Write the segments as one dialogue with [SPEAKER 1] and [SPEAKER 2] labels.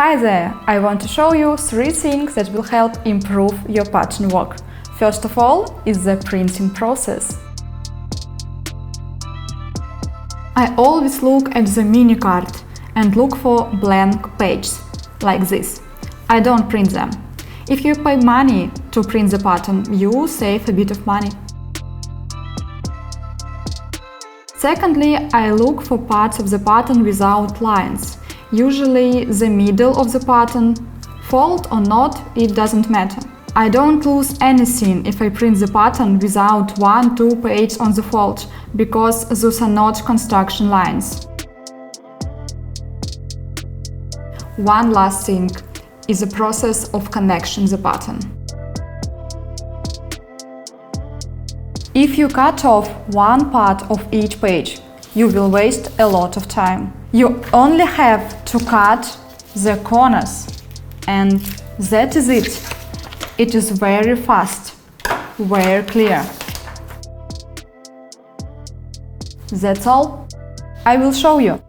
[SPEAKER 1] Hi there! I want to show you 3 things that will help improve your pattern work. First of all is the printing process. I always look at the mini card and look for blank pages, like this. I don't print them. If you pay money to print the pattern, you save a bit of money. Secondly, I look for parts of the pattern without lines. Usually the middle of the pattern. Fold or not, it doesn't matter. I don't lose anything if I print the pattern without 1-2 pages on the fold, because those are not construction lines. One last thing is the process of connecting the pattern. If you cut off one part of each page, you will waste a lot of time. You only have to cut the corners, and that is it. It is very fast, very clear. That's all. I will show you.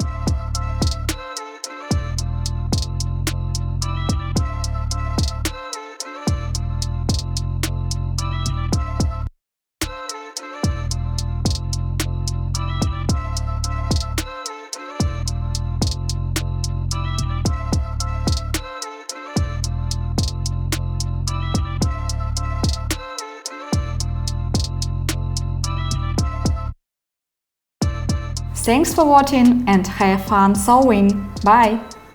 [SPEAKER 1] Thanks for watching and have fun sewing. Bye!